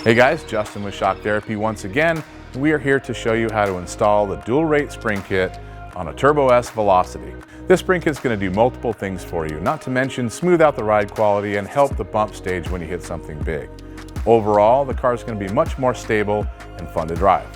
Hey guys, Justin with Shock Therapy once again. We are here to show you how to install the dual rate spring kit on a Turbo S Velocity. This spring kit is going to do multiple things for you, not to mention smooth out the ride quality and help the bump stage when you hit something big. Overall, the car is going to be much more stable and fun to drive.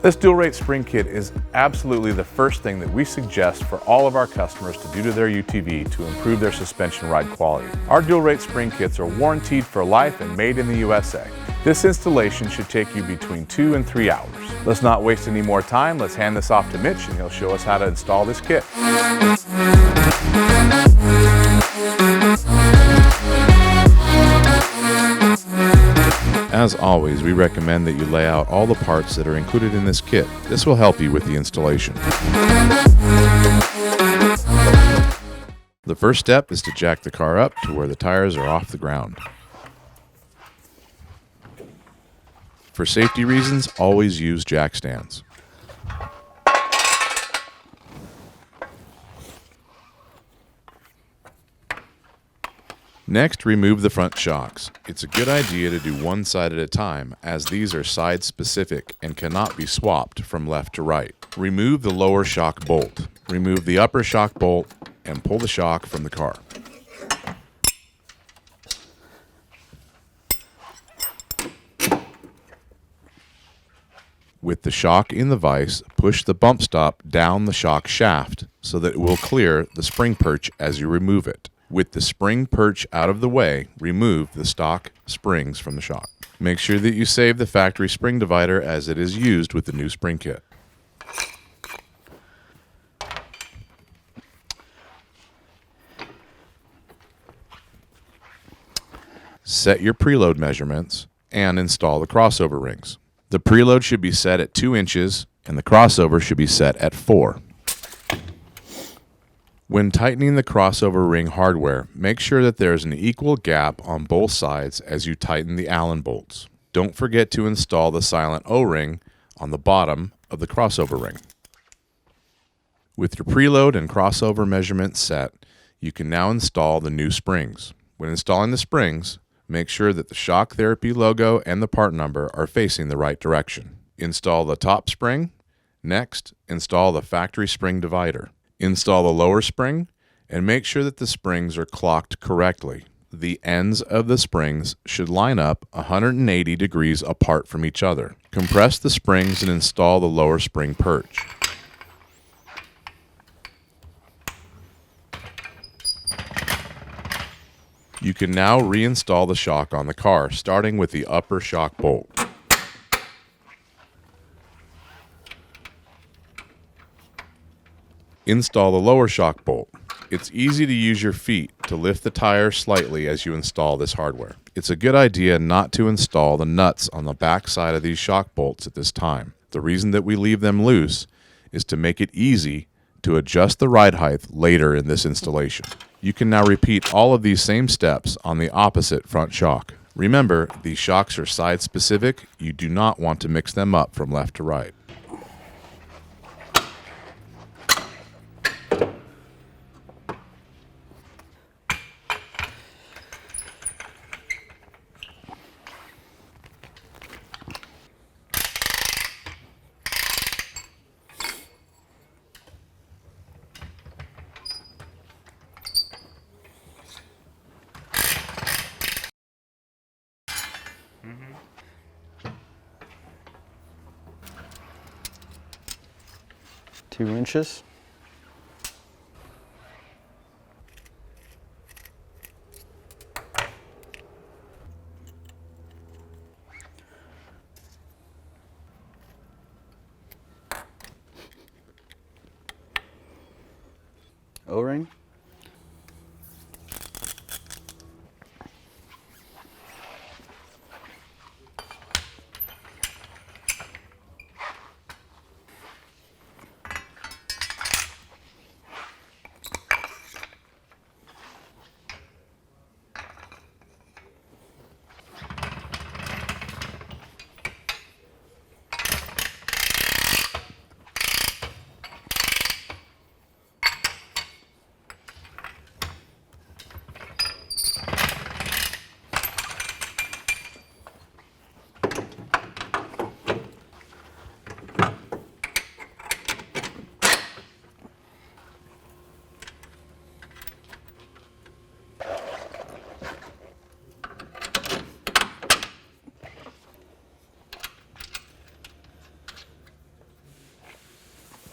This dual rate spring kit is absolutely the first thing that we suggest for all of our customers to do to their UTV to improve their suspension ride quality. Our dual rate spring kits are warranted for life and made in the USA. This installation should take you between 2 and 3 hours. Let's not waste any more time. Let's hand this off to Mitch and he'll show us how to install this kit. As always, we recommend that you lay out all the parts that are included in this kit. This will help you with the installation. The first step is to jack the car up to where the tires are off the ground. For safety reasons, always use jack stands. Next, remove the front shocks. It's a good idea to do one side at a time, as these are side specific and cannot be swapped from left to right. Remove the lower shock bolt. Remove the upper shock bolt and pull the shock from the car. With the shock in the vise, push the bump stop down the shock shaft so that it will clear the spring perch as you remove it. With the spring perch out of the way, remove the stock springs from the shock. Make sure that you save the factory spring divider as it is used with the new spring kit. Set your preload measurements and install the crossover rings. The preload should be set at 2 inches and the crossover should be set at 4. When tightening the crossover ring hardware, make sure that there is an equal gap on both sides as you tighten the Allen bolts. Don't forget to install the silent O-ring on the bottom of the crossover ring. With your preload and crossover measurements set, you can now install the new springs. When installing the springs, make sure that the Shock Therapy logo and the part number are facing the right direction. Install the top spring. Next, install the factory spring divider. Install the lower spring and make sure that the springs are clocked correctly. The ends of the springs should line up 180 degrees apart from each other. Compress the springs and install the lower spring perch. You can now reinstall the shock on the car, starting with the upper shock bolt. Install the lower shock bolt. It's easy to use your feet to lift the tire slightly as you install this hardware. It's a good idea not to install the nuts on the back side of these shock bolts at this time. The reason that we leave them loose is to make it easy to adjust the ride height later in this installation. You can now repeat all of these same steps on the opposite front shock. Remember, these shocks are side specific. You do not want to mix them up from left to right. Mm-hmm. 2 inches. O-ring.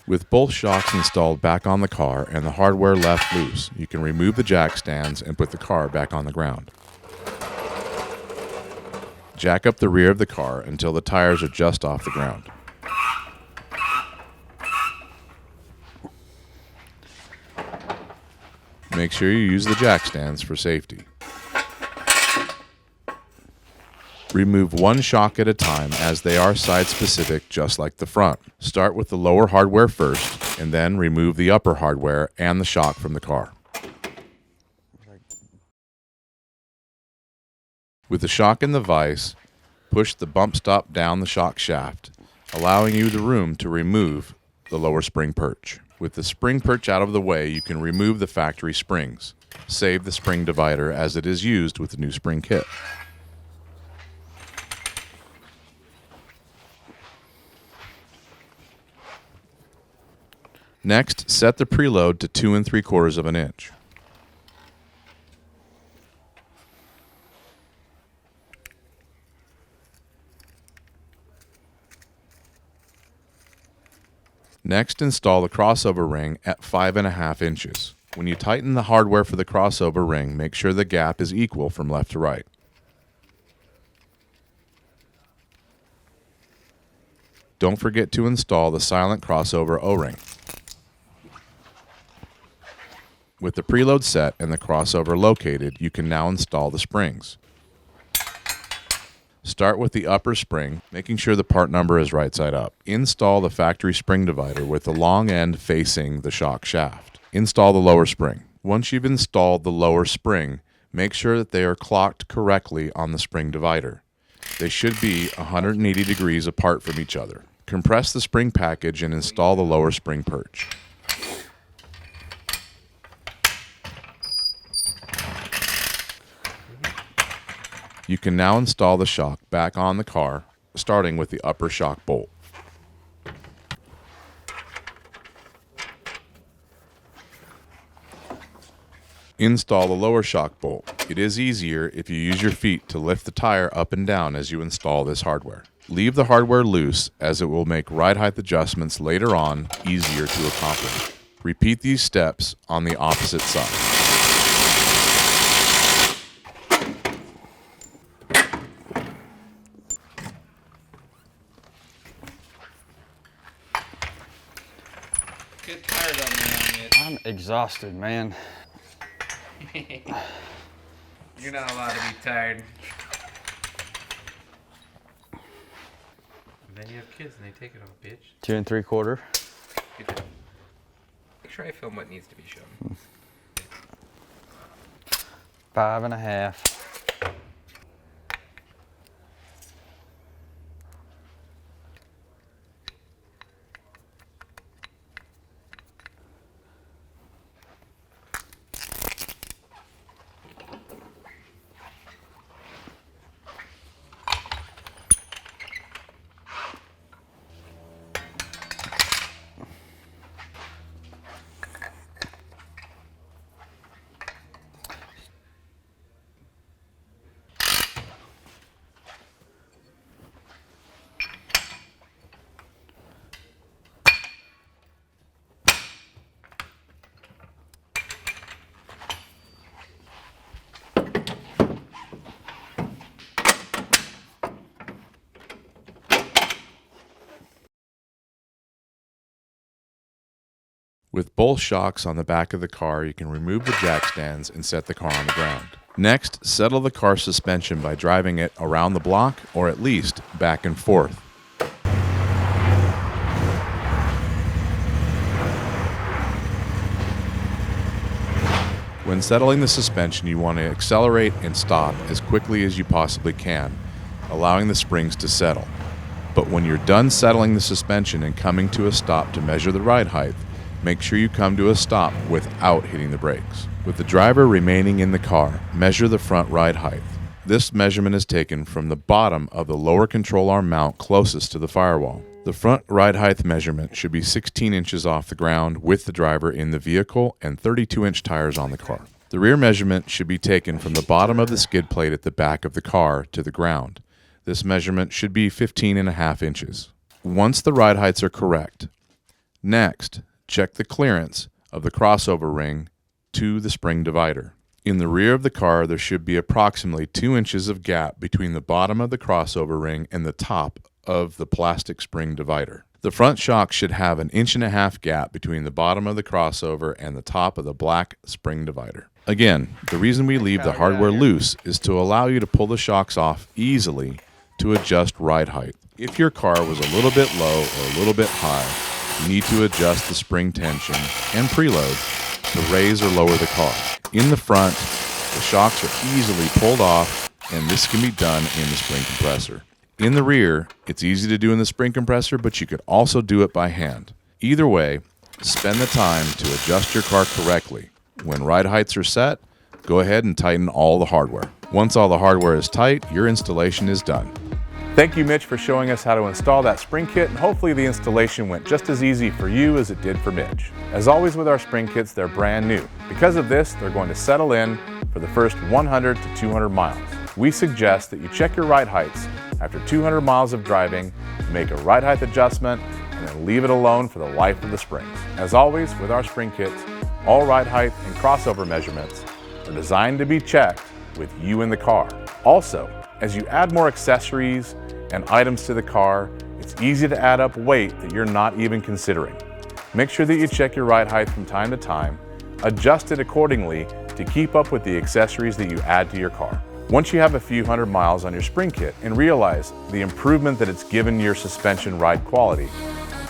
With both shocks installed back on the car and the hardware left loose, you can remove the jack stands and put the car back on the ground. Jack up the rear of the car until the tires are just off the ground. Make sure you use the jack stands for safety. Remove one shock at a time as they are side-specific just like the front. Start with the lower hardware first and then remove the upper hardware and the shock from the car. With the shock in the vise, push the bump stop down the shock shaft, allowing you the room to remove the lower spring perch. With the spring perch out of the way, you can remove the factory springs. Save the spring divider as it is used with the new spring kit. Next, set the preload to 2 3/4 inches. Next, install the crossover ring at 5.5 inches. When you tighten the hardware for the crossover ring, make sure the gap is equal from left to right. Don't forget to install the silent crossover O-ring. With the preload set and the crossover located, you can now install the springs. Start with the upper spring, making sure the part number is right side up. Install the factory spring divider with the long end facing the shock shaft. Install the lower spring. Once you've installed the lower spring, make sure that they are clocked correctly on the spring divider. They should be 180 degrees apart from each other. Compress the spring package and install the lower spring perch. You can now install the shock back on the car, starting with the upper shock bolt. Install the lower shock bolt. It is easier if you use your feet to lift the tire up and down as you install this hardware. Leave the hardware loose as it will make ride height adjustments later on easier to accomplish. Repeat these steps on the opposite side. Get tired of me on it. I'm exhausted, man. You're not allowed to be tired. And then you have kids and they take it all, bitch. 2 3/4. Good job. Make sure I film what needs to be shown. 5.5. With both shocks on the back of the car, you can remove the jack stands and set the car on the ground. Next, settle the car suspension by driving it around the block or at least back and forth. When settling the suspension, you want to accelerate and stop as quickly as you possibly can, allowing the springs to settle. But when you're done settling the suspension and coming to a stop to measure the ride height, make sure you come to a stop without hitting the brakes. With the driver remaining in the car, measure the front ride height. This measurement is taken from the bottom of the lower control arm mount closest to the firewall. The front ride height measurement should be 16 inches off the ground with the driver in the vehicle and 32-inch tires on the car. The rear measurement should be taken from the bottom of the skid plate at the back of the car to the ground. This measurement should be 15.5 inches. Once the ride heights are correct, Next, check the clearance of the crossover ring to the spring divider. In the rear of the car, there should be approximately 2 inches of gap between the bottom of the crossover ring and the top of the plastic spring divider. The front shock should have an 1.5 inch gap between the bottom of the crossover and the top of the black spring divider. Again, the reason we leave the hardware loose is to allow you to pull the shocks off easily to adjust ride height. If your car was a little bit low or a little bit high, you need to adjust the spring tension and preload to raise or lower the car. In the front, the shocks are easily pulled off, and this can be done in the spring compressor. In the rear, it's easy to do in the spring compressor, but you could also do it by hand. Either way, spend the time to adjust your car correctly. When ride heights are set, go ahead and tighten all the hardware. Once all the hardware is tight, your installation is done. Thank you, Mitch, for showing us how to install that spring kit, and hopefully the installation went just as easy for you as it did for Mitch. As always with our spring kits, they're brand new. Because of this, they're going to settle in for the first 100 to 200 miles. We suggest that you check your ride heights after 200 miles of driving, make a ride height adjustment, and then leave it alone for the life of the springs. As always, with our spring kits, all ride height and crossover measurements are designed to be checked with you in the car. Also, as you add more accessories and items to the car, it's easy to add up weight that you're not even considering. Make sure that you check your ride height from time to time, adjust it accordingly to keep up with the accessories that you add to your car. Once you have a few hundred miles on your spring kit and realize the improvement that it's given your suspension ride quality,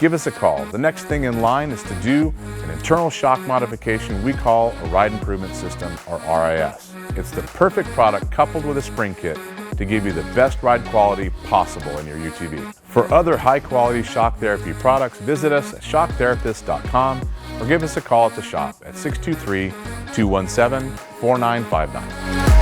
give us a call. The next thing in line is to do an internal shock modification we call a Ride Improvement System, or RIS. It's the perfect product coupled with a spring kit to give you the best ride quality possible in your UTV. For other high-quality shock therapy products, visit us at shocktherapist.com or give us a call at the shop at 623-217-4959.